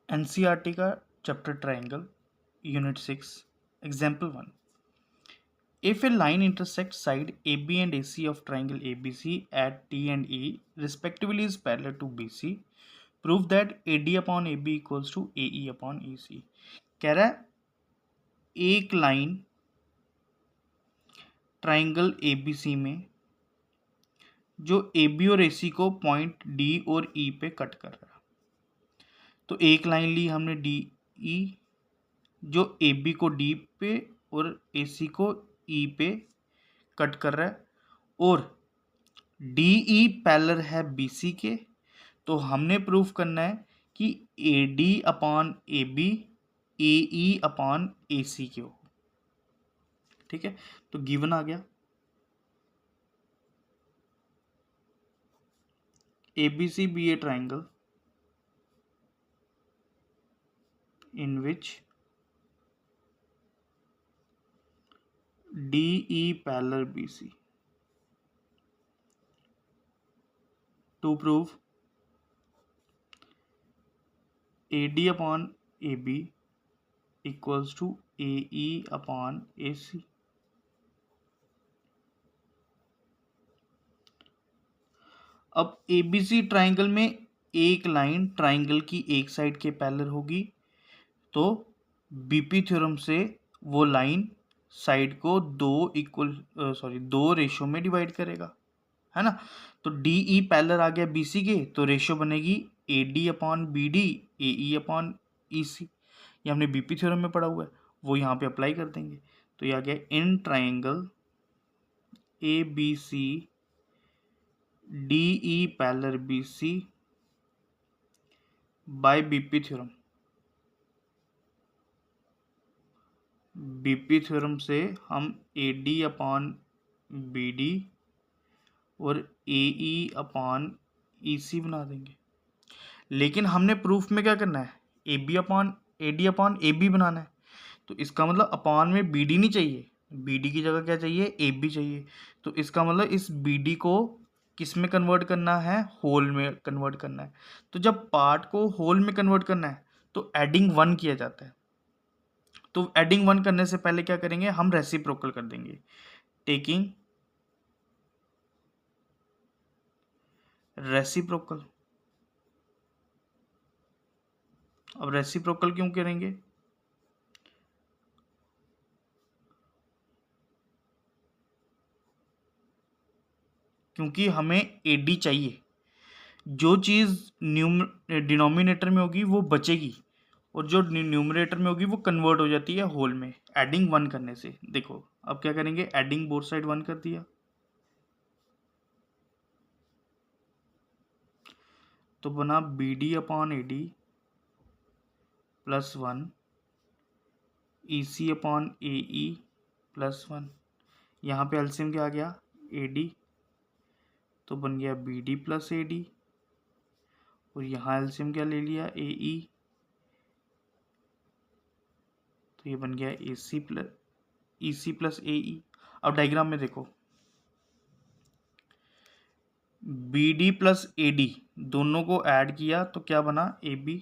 NCERT का chapter triangle unit 6 example 1. If a line intersects side AB and AC of triangle ABC at T and E respectively is parallel to BC, prove that AD upon AB equals to AE upon EC. कह रहा है एक line triangle ABC में जो AB और AC को point D और E पे कट कर रहा है. तो एक लाइन ली हमने DE जो AB को D पे और AC को E पे कट कर रहा है और DE पैरेलल है BC के. तो हमने प्रूफ करना है कि AD upon AB AE upon AC के हो. ठीक है, तो गिवन आ गया ABC be a triangle in which DE parallel BC. To prove AD upon AB equals to AE upon AC. अब ABC ट्राइंगल में एक लाइन ट्राइंगल की एक साइड के पैरेलल होगी तो बीपी थ्योरम से वो लाइन साइड को दो रेशो में डिवाइड करेगा, है ना. तो DE पैरेलल आ गया BC के, तो रेशो बनेगी AD upon BD AE upon EC. ये हमने बीपी थ्योरम में पढ़ा हुआ है, वो यहाँ पे अप्लाई कर देंगे. तो ये आ गया in triangle ABC DE parallel BC by BP theorem. BP theorem से हम AD अपॉन BD और AE अपॉन EC बना देंगे. लेकिन हमने प्रूफ में क्या करना है, AD अपॉन AB बनाना है. तो इसका मतलब अपॉन में BD नहीं चाहिए, BD की जगह क्या चाहिए, AB चाहिए. तो इसका मतलब इस BD को किस में कन्वर्ट करना है, होल में कन्वर्ट करना है. तो जब पार्ट को होल में कन्वर्ट करना है तो एडिंग 1 किया जाता है. तो एडिंग 1 करने से पहले क्या करेंगे, हम रेसिप्रोकल कर देंगे. Taking reciprocal. अब रेसिप्रोकल क्यों करेंगे, क्योंकि हमें AD चाहिए. जो चीज़ डिनोमिनेटर में होगी वो बचेगी और जो न्यूमरेटर में होगी वो कन्वर्ट हो जाती है होल में एडिंग 1 करने से. देखो अब क्या करेंगे, एडिंग बोथ साइड 1 कर दिया तो बना BD upon AD plus 1 EC upon AE plus 1. यहाँ पे एलसीएम क्या आ गया, AD, तो बन गया BD प्लस AD और यहाँ एलसीएम क्या ले लिया, AE, तो ये बन गया EC प्लस AE. अब डायग्राम में देखो BD प्लस AD दोनों को ऐड किया तो क्या बना, AB.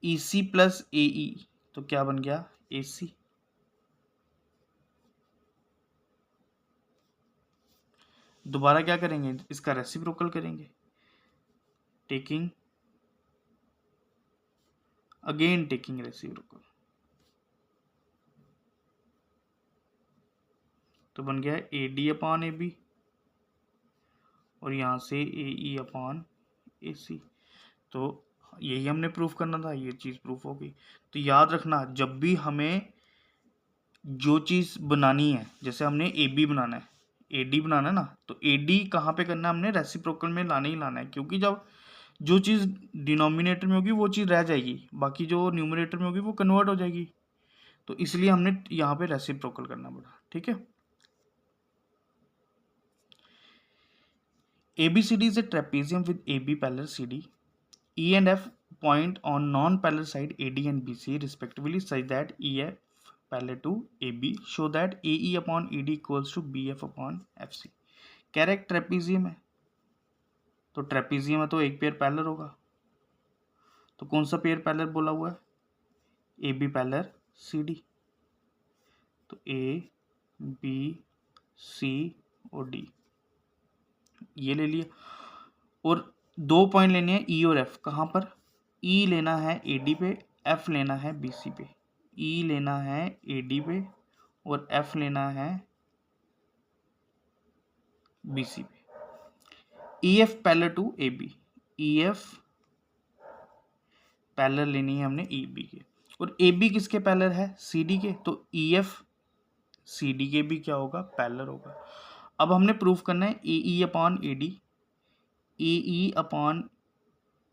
EC प्लस AE तो क्या बन गया, AC. दोबारा क्या करेंगे, इसका रेसिप्रोकल करेंगे. टेकिंग रेसिप्रोकल तो बन गया AD अपॉन AB और यहाँ से AE अपॉन AC. तो यही हमने प्रूफ करना था, ये चीज़ प्रूफ हो गई. तो याद रखना जब भी हमें जो चीज़ बनानी है, जैसे हमने AB बनाना है, AD बनाना है ना, तो AD कहाँ पे करना है, हमने रेसिप्रोकल में लाना ही लाना है. क्योंकि जब जो चीज़ डिनोमिनेटर में होगी वो चीज़ रह जाएगी, बाकी जो न्यूमरेटर में होगी वो कन्वर्ट हो जाएगी. तो इसलिए हमने यहाँ पे रेसिप्रोकल करना पड़ा. ठीक है. ABCD is a trapezium with AB parallel CD. E and F point on non-parallel side AD and BC respectively such that EF parallel to AB. Show that AE upon ED equals to BF upon FC. कह रहा है trapezium है, तो trapezium है तो एक pair parallel होगा। तो कौन सा पेयर पैरेलल बोला हुआ है? A B parallel C D. तो ए बी सी और डी ये ले लिया। और 2 पॉइंट लेने हैं ई और एफ। कहाँ पर? ई लेना है ए डी पे, एफ लेना है बी सी पे। ई लेना है ए डी पे और एफ लेना है बी सी पे। E F parallel to A B. E F parallel लेनी है हमने ई बी के। और ए बी किसके पैरेलल है? सी डी के। तो ई एफ सी डी के भी क्या होगा? पैरेलल होगा। अब हमने प्रूफ करना है A E upon A D, A E upon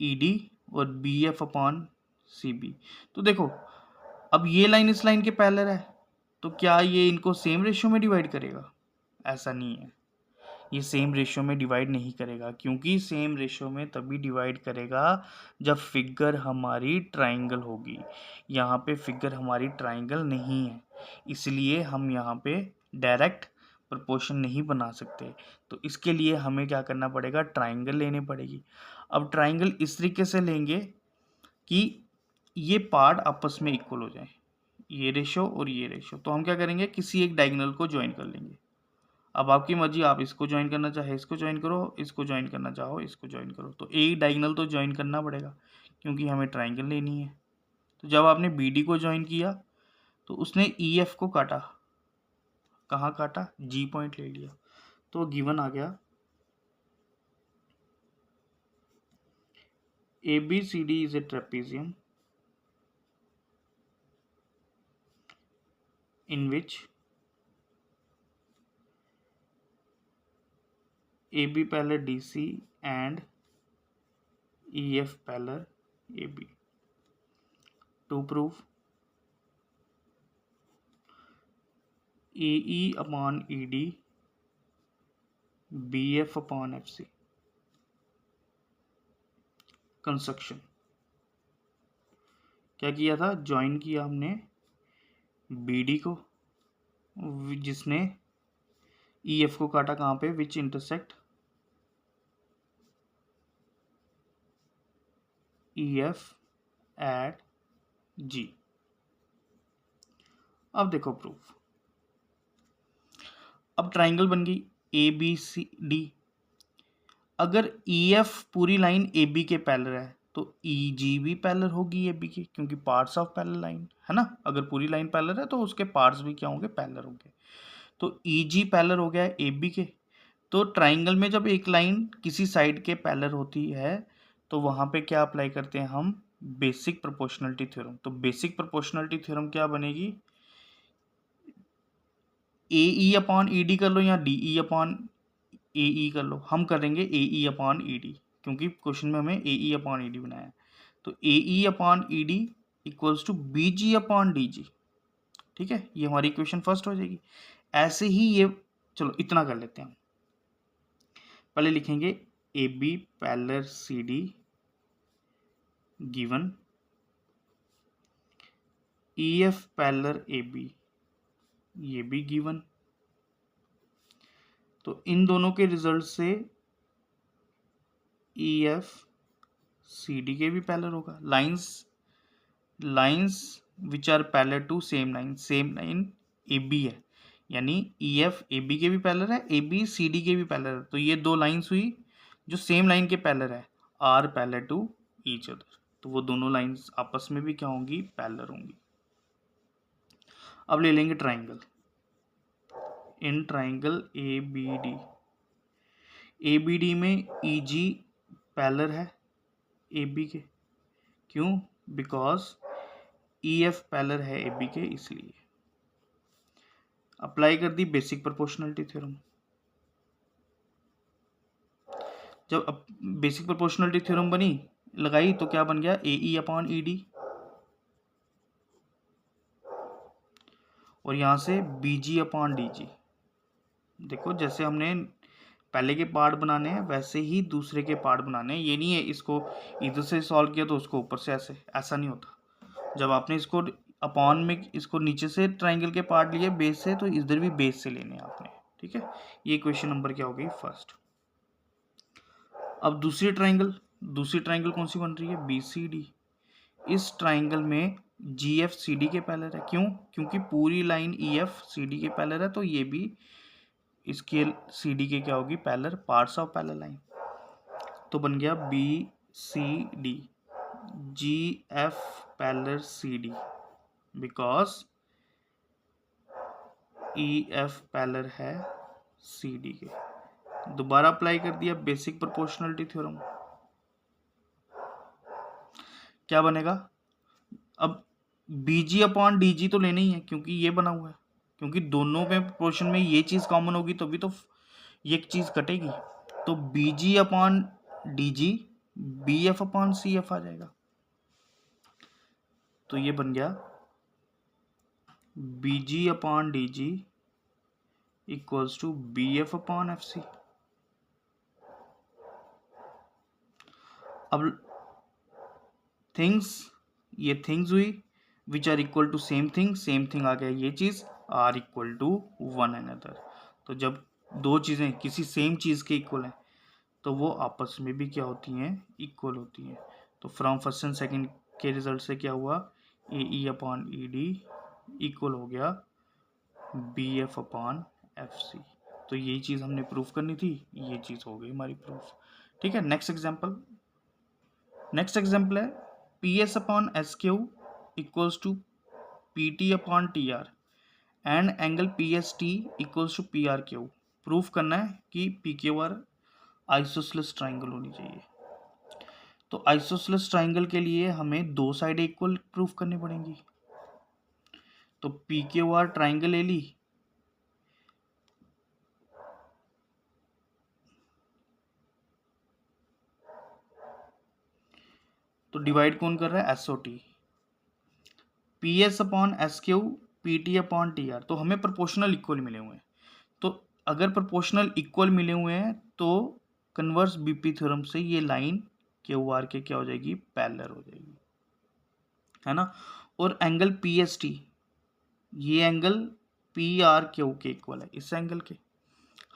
E D और B F upon C B. तो देखो अब ये लाइन इस लाइन के पैरेलल है, तो क्या ये इनको सेम रेशियो में डिवाइड करेगा? ऐसा नहीं है, ये सेम रेशियो में डिवाइड नहीं करेगा, क्योंकि सेम रेशियो में तभी डिवाइड करेगा जब फिगर हमारी ट्राइंगल होगी। यहाँ पे फिगर हमारी ट्राइंगल नहीं है, इसलिए हम यहाँ पे डायरेक्ट प्रोपोर्शन नहीं बना सकते। तो इसके लिए हमें क्या करना पड़ेगा? ट्राइंगल लेनी पड़ेगी। अब ट्राइंगल इस तरीके से लेंगे कि ये पार्ट आपस में इक्वल हो जाए, ये रेशो और ये रेशो। तो हम क्या करेंगे? किसी एक डायगोनल को ज्वाइन कर लेंगे। अब आपकी मर्जी, आप इसको ज्वाइन करना चाहे इसको ज्वाइन करो, इसको ज्वाइन करना चाहो इसको ज्वाइन करो। तो एक डायगोनल तो ज्वाइन करना पड़ेगा क्योंकि हमें ट्राइंगल लेनी है। तो जब आपने बी डी को ज्वाइन किया तो उसने ई एफ को काटा। कहाँ काटा? जी पॉइंट ले लिया। तो गिवन आ गया A B C D is a trapezium in which AB parallel DC and EF parallel AB. To prove AE upon ED BF upon FC. Construction क्या किया था? ज्वाइन किया हमने BD को, जिसने EF को काटा कहाँ पे? Which intersect EF at G। अब देखो प्रूफ। अब ट्राइंगल बन गई ए बी सी डी। अगर ई एफ पूरी लाइन ए बी के पैरेलल है तो ई जी भी पैरेलल होगी ए बी की, क्योंकि पार्ट्स ऑफ पैरेलल लाइन है ना। अगर पूरी लाइन पैरेलल है तो उसके पार्ट्स भी क्या होंगे? पैरेलल होंगे। तो ई जी पैरेलल हो गया ए बी के। तो ट्राइंगल में जब एक लाइन किसी साइड के पैरेलल होती है तो वहां पे क्या अप्लाई करते हैं हम? Basic proportionality theorem. तो बेसिक प्रोपोर्शनलिटी थ्योरम क्या बनेगी? ए ई अपॉन ई डी कर लो या डी ई अपॉन ए ई कर लो। हम करेंगे ए ई अपॉन ई डी, क्योंकि क्वेश्चन में हमें ए ई अपॉन ई डी बनाया है। तो A E upon E D equals to B G upon D G. ठीक है, ये हमारी इक्वेशन फर्स्ट हो जाएगी। ऐसे ही ये, चलो इतना कर लेते हैं हम। पहले लिखेंगे A B parallel C D given E F parallel A B, ये भी गिवन। तो इन दोनों के रिजल्ट से ई एफ सी डी के भी पैरेलल होगा। Lines which are parallel to same line A B है, यानी ई एफ ए बी के भी पैरेलल है, ए बी सी डी के भी पैरेलल है। तो ये दो लाइंस हुई जो सेम लाइन के पैरेलल है, are parallel to each other. तो वो दोनों लाइंस आपस में भी क्या होंगी? पैरेलल होंगी। अब ले लेंगे triangle. In triangle A B D में ई जी पैरेलल है ए बी के। क्यों? बिकॉज ई एफ पैरेलल है ए बी के, इसलिए। अप्लाई कर दी बेसिक प्रोपोर्शनलिटी थ्योरम। जब बेसिक प्रोपोर्शनलिटी थ्योरम बनी, लगाई, तो क्या बन गया? ए ई अपॉन ई डी, और यहां से बी जी अपॉन डी जी। देखो जैसे हमने पहले के पार्ट बनाने हैं वैसे ही दूसरे के पार्ट बनाने हैं। ये नहीं है इसको इधर से सॉल्व किया तो उसको ऊपर से ऐसा नहीं होता। जब आपने इसको अपॉन में इसको नीचे से ट्राइंगल के पार्ट लिए बेस से, तो इधर भी बेस से लेने हैं आपने। ठीक है, ये क्वेश्चन नंबर क्या हो गई? फर्स्ट। अब दूसरी ट्राइंगल कौन सी बन रही है, BCD। इस ट्राइंगल में GF CD के पैरेलल है। क्यों? क्योंकि पूरी लाइन EF CD के पैरेलल है, तो ये भी इसके CD के क्या होगी, parallel, parts of parallel line. तो बन गया BCD, GF parallel CD, because EF parallel है CD के। दोबारा अप्लाई कर दिया बेसिक प्रोपोर्शनलिटी थ्योरम, क्या बनेगा, अब BG अपॉन DG तो लेना ही है क्योंकि ये बना हुआ है, क्योंकि दोनों में प्रोपोर्शन में ये चीज़ कॉमन होगी तभी तो ये चीज़ कटेगी। तो BG upon DG BF upon CF आ जाएगा। तो ये बन गया BG upon DG equals to BF अपॉन FC। अब ये थिंग्स हुई which are equal to same thing आ गया ये चीज़, are equal to one another. तो जब दो चीज़ें किसी सेम चीज़ के इक्वल हैं तो वो आपस में भी क्या होती हैं, इक्वल होती हैं। तो फ्रॉम फर्स्ट एंड सेकंड के रिजल्ट से क्या हुआ, AE अपॉन ED इक्वल हो गया BF अपॉन FC। तो यही चीज़ हमने प्रूफ करनी थी, ये चीज़ हो गई हमारी प्रूफ। ठीक है, नेक्स्ट एग्जाम्पल है PS अपॉन SQ इक्वल्स टू PT अपॉन TR and angle PST equals to PRQ। Proof करना है कि PQR आइसोसेलेस ट्राइंगल होनी चाहिए। तो आइसोसेलेस ट्राइंगल के लिए हमें दो साइड इक्वल प्रूफ करनी पड़ेंगी। तो PQR ट्राइंगल ले ली, तो डिवाइड कौन कर रहा है, SOT। PS अपॉन SQ PT अपॉन TR, तो हमें प्रोपोर्शनल इक्वल मिले हुए हैं। तो अगर प्रोपोर्शनल इक्वल मिले हुए हैं तो कन्वर्स BP थ्योरम से ये लाइन QR के क्या हो जाएगी, पैरेलल हो जाएगी, है ना। और एंगल PST, ये एंगल PRQ के इक्वल है इस एंगल के।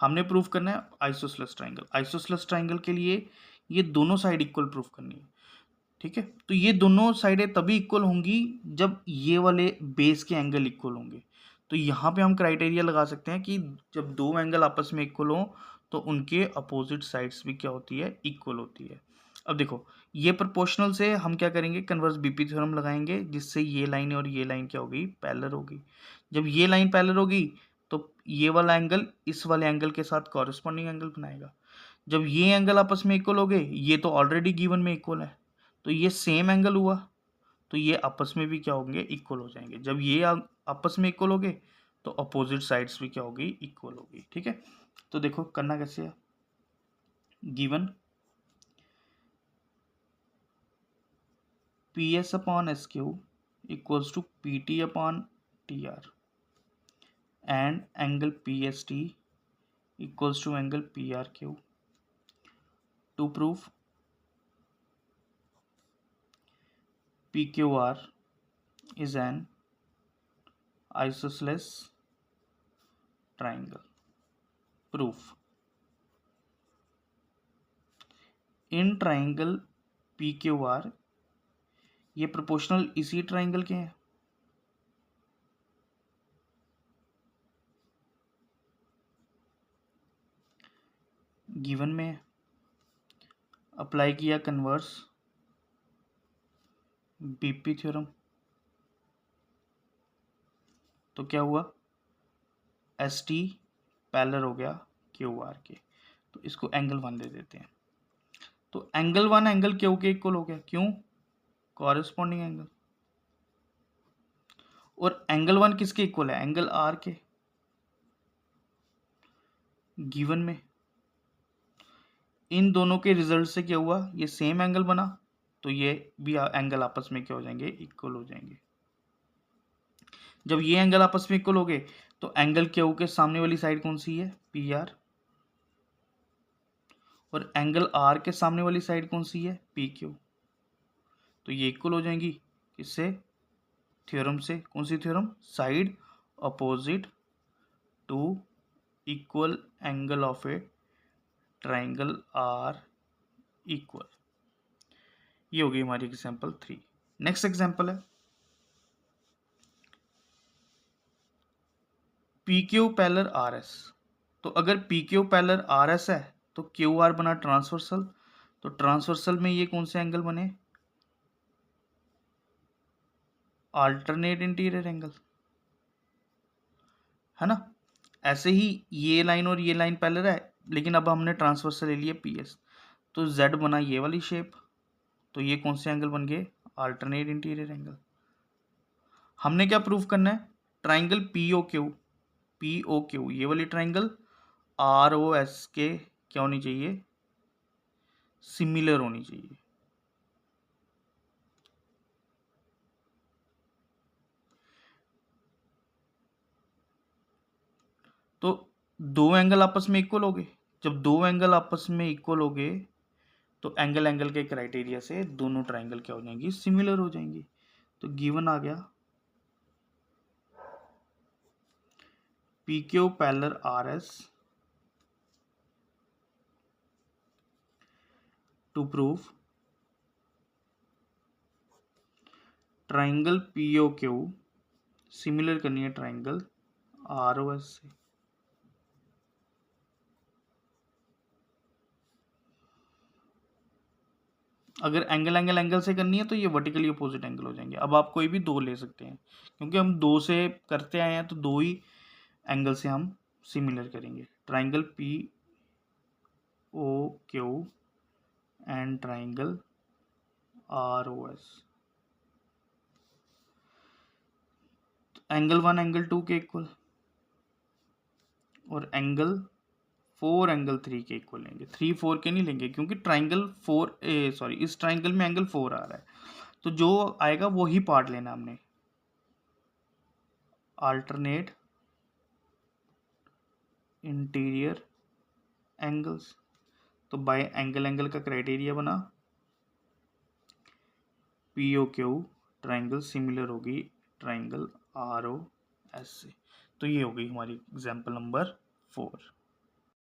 हमने प्रूफ करना है आइसोसेलेस ट्राइंगल के लिए ये दोनों साइड इक्वल प्रूफ करनी है। ठीक है, तो ये दोनों साइडें तभी इक्वल होंगी जब ये वाले बेस के एंगल इक्वल होंगे। तो यहाँ पे हम क्राइटेरिया लगा सकते हैं कि जब दो एंगल आपस में इक्वल हो तो उनके अपोजिट साइड्स भी क्या होती है, इक्वल होती है। अब देखो ये प्रोपोर्शनल से हम क्या करेंगे, कन्वर्स BP थ्योरम लगाएंगे जिससे ये लाइन और ये लाइन क्या होगी, पैरेलल होगी। जब ये लाइन पैरेलल होगी तो ये वाला एंगल इस वाले एंगल के साथ कॉरेस्पॉन्डिंग एंगल बनाएगा। जब ये एंगल आपस में इक्वल हो गए, ये तो ऑलरेडी गिवन में इक्वल है, तो ये सेम एंगल हुआ, तो ये आपस में भी क्या होंगे, इक्वल हो जाएंगे। जब ये आपस में इक्वल हो गए तो अपोजिट साइड्स भी क्या होगी, इक्वल होगी। ठीक है, तो देखो करना कैसे है, गिवन PS अपॉन SQ इक्वल्स टू PT अपॉन TR and angle PST equals to angle PRQ। To proof PQR is an isosceles triangle. Proof. In triangle PQR ये प्रोपोर्शनल इसी ट्राइंगल के हैं। गिवन में अप्लाई किया कन्वर्स BP थ्योरम, तो क्या हुआ, ST पैरेलल हो गया QR के, तो इसको एंगल 1 दे देते हैं। तो एंगल 1 एंगल Q के इक्वल हो गया, क्यों, कॉरेस्पॉन्डिंग एंगल। और एंगल 1 किसके इक्वल है, एंगल R के। गिवन में इन दोनों के रिजल्ट से क्या हुआ, ये सेम एंगल बना, तो ये भी एंगल आपस में क्या हो जाएंगे, इक्वल हो जाएंगे। जब ये एंगल आपस में इक्वल हो गए तो एंगल क्यू के सामने वाली साइड कौन सी है, PR, और एंगल R के सामने वाली साइड कौन सी है, PQ। तो ये इक्वल हो जाएंगी किससे, थ्योरम से। कौन सी theorem, side opposite to equal angle of a triangle are equal. ये होगी हमारी एग्जाम्पल 3। नेक्स्ट एग्जाम्पल है P Q parallel R S. तो अगर P Q parallel R S है तो क्यू आर बना ट्रांसवर्सल। तो ट्रांसवर्सल में ये कौन से एंगल बने? अल्टरनेट इंटीरियर एंगल, है ना। ऐसे ही ये लाइन और ये लाइन पैरेलल है, लेकिन अब हमने ट्रांसवर्सल ले लिया पी एस, तो जेड बना ये वाली शेप। तो ये कौन से एंगल बन गए? Alternate interior angle. हमने क्या प्रूफ करना है? ट्राइंगल पी ओ क्यू, ये वाली ट्राइंगल आर ओ एस के क्या होनी चाहिए? सिमिलर होनी चाहिए। तो दो एंगल आपस में इक्वल हो गए। जब दो एंगल आपस में इक्वल हो गए तो एंगल एंगल के क्राइटेरिया से दोनों ट्राइंगल क्या हो जाएंगी? सिमिलर हो जाएंगी। तो गिवन आ गया P Q parallel R S to prove triangle P O Q similar करनी है ट्राइंगल आर ओ एस से। अगर एंगल एंगल एंगल से करनी है तो ये वर्टिकली अपोजिट एंगल हो जाएंगे। अब आप कोई भी दो ले सकते हैं, क्योंकि हम दो से करते आए हैं तो दो ही एंगल से हम सिमिलर करेंगे। Triangle P O Q and triangle R O S. Angle 1 angle 2 के इक्वल और एंगल 4 एंगल 3 के इक्वल लेंगे। 3 4 के नहीं लेंगे, क्योंकि ट्राइंगल 4 सॉरी इस ट्राइंगल में एंगल 4 आ रहा है, तो जो आएगा वही पार्ट लेना हमने। Alternate interior angles. तो बाय एंगल एंगल का क्राइटेरिया बना P O Q triangle similar होगी ट्राइंगल आर ओ एस से। तो ये होगी हमारी एग्जाम्पल नंबर 4।